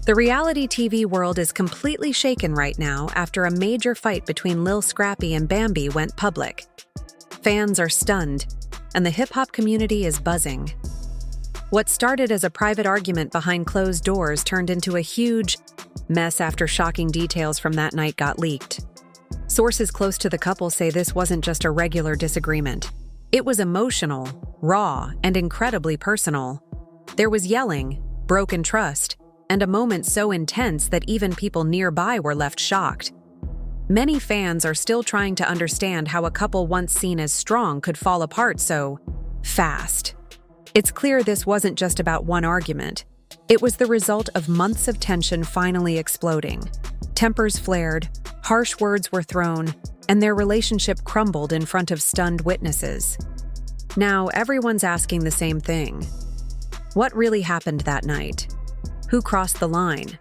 The reality TV world is completely shaken right now after a major fight between Lil Scrappy and Bambi went public. Fans are stunned, and the hip-hop community is buzzing. What started as a private argument behind closed doors turned into a huge mess after shocking details from that night got leaked. Sources close to the couple say this wasn't just a regular disagreement. It was emotional, raw, and incredibly personal. There was yelling, broken trust, and a moment so intense that even people nearby were left shocked. Many fans are still trying to understand how a couple once seen as strong could fall apart so fast. It's clear this wasn't just about one argument. It was the result of months of tension finally exploding. Tempers flared, harsh words were thrown, and their relationship crumbled in front of stunned witnesses. Now everyone's asking the same thing. What really happened that night? Who crossed the line?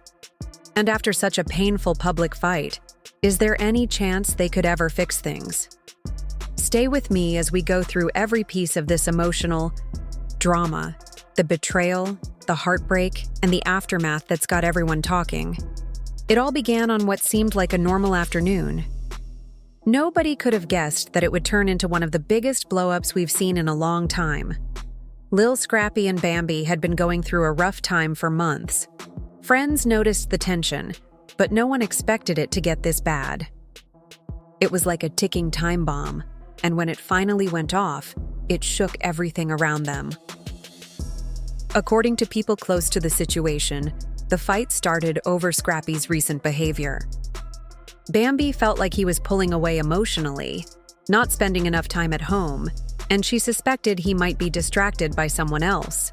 And after such a painful public fight, is there any chance they could ever fix things? Stay with me as we go through every piece of this emotional drama, the betrayal, the heartbreak, and the aftermath that's got everyone talking. It all began on what seemed like a normal afternoon. Nobody could have guessed that it would turn into one of the biggest blow-ups we've seen in a long time. Lil Scrappy and Bambi had been going through a rough time for months. Friends noticed the tension, but no one expected it to get this bad. It was like a ticking time bomb, and when it finally went off, it shook everything around them. According to people close to the situation, the fight started over Scrappy's recent behavior. Bambi felt like he was pulling away emotionally, not spending enough time at home, and she suspected he might be distracted by someone else.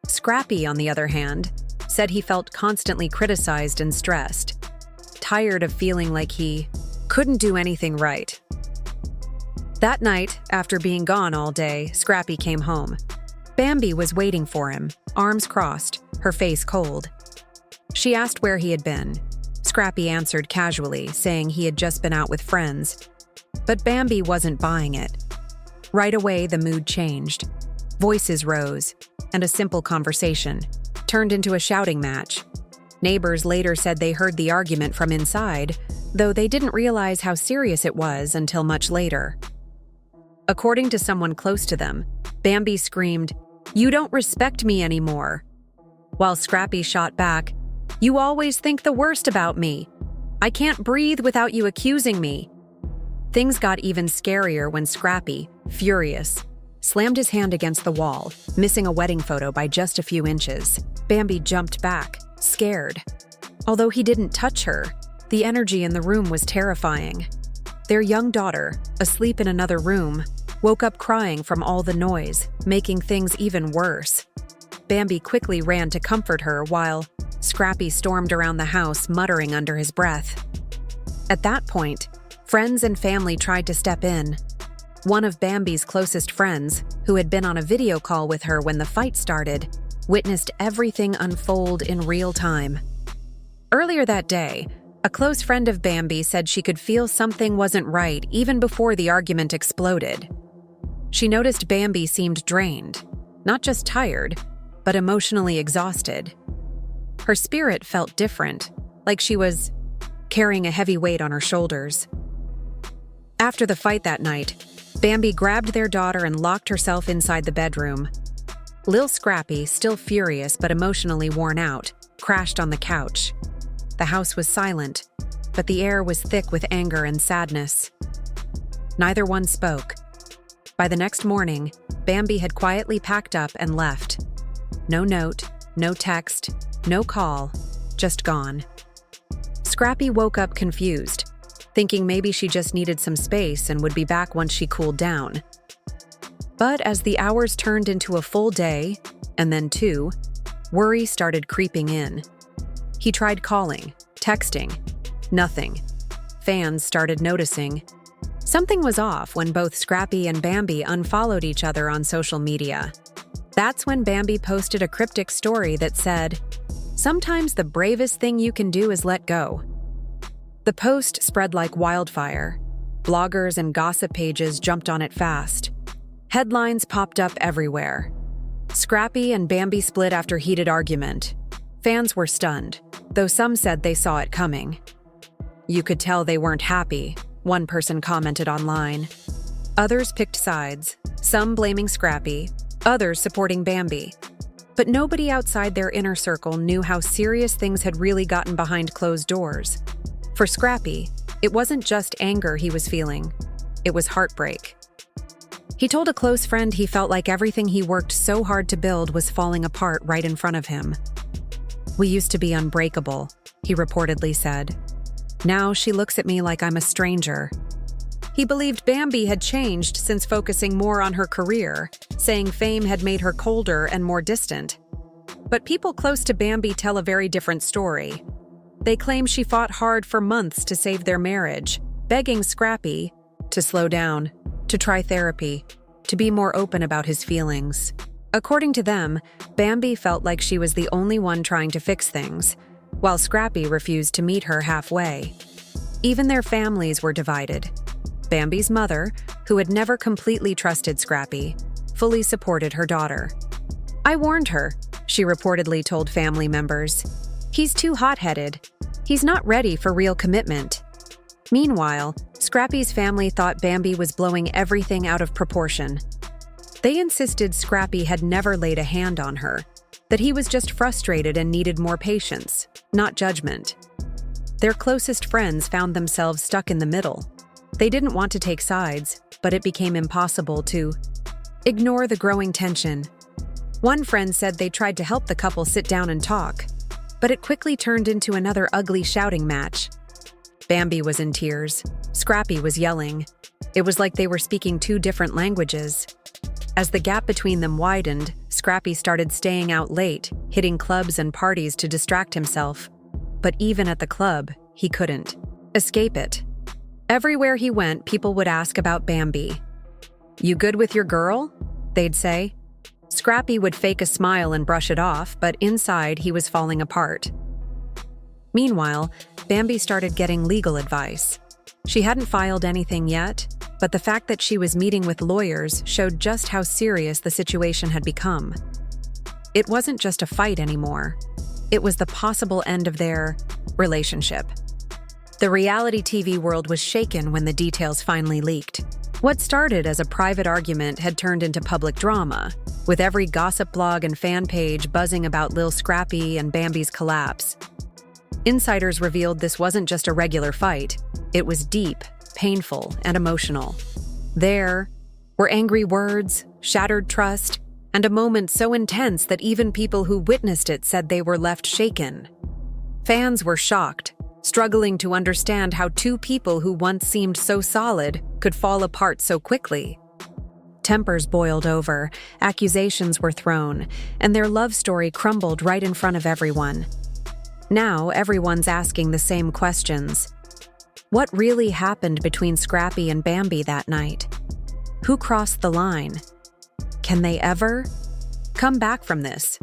Scrappy, on the other hand, said he felt constantly criticized and stressed, tired of feeling like he couldn't do anything right. That night, after being gone all day, Scrappy came home. Bambi was waiting for him, arms crossed, her face cold. She asked where he had been. Scrappy answered casually, saying he had just been out with friends. But Bambi wasn't buying it. Right away, the mood changed. Voices rose, and a simple conversation turned into a shouting match. Neighbors later said they heard the argument from inside, though they didn't realize how serious it was until much later. According to someone close to them, Bambi screamed, "You don't respect me anymore," while Scrappy shot back, "You always think the worst about me. I can't breathe without you accusing me." Things got even scarier when Scrappy, furious, slammed his hand against the wall, missing a wedding photo by just a few inches. Bambi jumped back, scared. Although he didn't touch her, the energy in the room was terrifying. Their young daughter, asleep in another room, woke up crying from all the noise, making things even worse. Bambi quickly ran to comfort her while Scrappy stormed around the house, muttering under his breath. At that point, friends and family tried to step in. One of Bambi's closest friends, who had been on a video call with her when the fight started, witnessed everything unfold in real time. Earlier that day, a close friend of Bambi said she could feel something wasn't right even before the argument exploded. She noticed Bambi seemed drained, not just tired, but emotionally exhausted. Her spirit felt different, like she was carrying a heavy weight on her shoulders. After the fight that night, Bambi grabbed their daughter and locked herself inside the bedroom. Lil Scrappy, still furious but emotionally worn out, crashed on the couch. The house was silent, but the air was thick with anger and sadness. Neither one spoke. By the next morning, Bambi had quietly packed up and left. No note, no text, no call, just gone. Scrappy woke up confused, thinking maybe she just needed some space and would be back once she cooled down. But as the hours turned into a full day, and then two, worry started creeping in. He tried calling, texting, nothing. Fans started noticing. Something was off when both Scrappy and Bambi unfollowed each other on social media. That's when Bambi posted a cryptic story that said, "Sometimes the bravest thing you can do is let go." The post spread like wildfire. Bloggers and gossip pages jumped on it fast. Headlines popped up everywhere. Scrappy and Bambi split after heated argument. Fans were stunned. though some said they saw it coming. "You could tell they weren't happy," one person commented online. Others picked sides, some blaming Scrappy, others supporting Bambi. But nobody outside their inner circle knew how serious things had really gotten behind closed doors. For Scrappy, it wasn't just anger he was feeling, it was heartbreak. He told a close friend he felt like everything he worked so hard to build was falling apart right in front of him. "We used to be unbreakable," he reportedly said. "Now she looks at me like I'm a stranger." He believed Bambi had changed since focusing more on her career, saying fame had made her colder and more distant. But people close to Bambi tell a very different story. They claim she fought hard for months to save their marriage, begging Scrappy to slow down, to try therapy, to be more open about his feelings. According to them, Bambi felt like she was the only one trying to fix things, while Scrappy refused to meet her halfway. Even their families were divided. Bambi's mother, who had never completely trusted Scrappy, fully supported her daughter. "I warned her," she reportedly told family members. "He's too hot-headed. He's not ready for real commitment." Meanwhile, Scrappy's family thought Bambi was blowing everything out of proportion. They insisted Scrappy had never laid a hand on her, that he was just frustrated and needed more patience, not judgment. Their closest friends found themselves stuck in the middle. They didn't want to take sides, but it became impossible to ignore the growing tension. One friend said they tried to help the couple sit down and talk, but it quickly turned into another ugly shouting match. Bambi was in tears. Scrappy was yelling. It was like they were speaking two different languages. As the gap between them widened, Scrappy started staying out late, hitting clubs and parties to distract himself. But even at the club, he couldn't escape it. Everywhere he went, people would ask about Bambi. "You good with your girl?" they'd say. Scrappy would fake a smile and brush it off, but inside he was falling apart. Meanwhile, Bambi started getting legal advice. She hadn't filed anything yet, but the fact that she was meeting with lawyers showed just how serious the situation had become. It wasn't just a fight anymore. It was the possible end of their relationship. The reality TV world was shaken when the details finally leaked. What started as a private argument had turned into public drama, with every gossip blog and fan page buzzing about Lil Scrappy and Bambi's collapse. Insiders revealed this wasn't just a regular fight. It was deep, painful, and emotional. There were angry words, shattered trust, and a moment so intense that even people who witnessed it said they were left shaken. Fans were shocked, struggling to understand how two people who once seemed so solid could fall apart so quickly. Tempers boiled over, accusations were thrown, and their love story crumbled right in front of everyone. Now everyone's asking the same questions. What really happened between Scrappy and Bambi that night? Who crossed the line? Can they ever come back from this?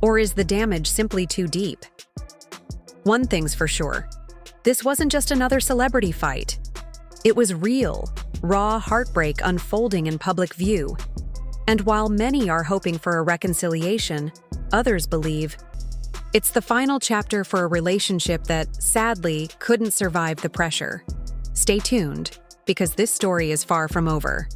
Or is the damage simply too deep? One thing's for sure. This wasn't just another celebrity fight. It was real, raw heartbreak unfolding in public view. And while many are hoping for a reconciliation, others believe it's the final chapter for a relationship that, sadly, couldn't survive the pressure. Stay tuned, because this story is far from over.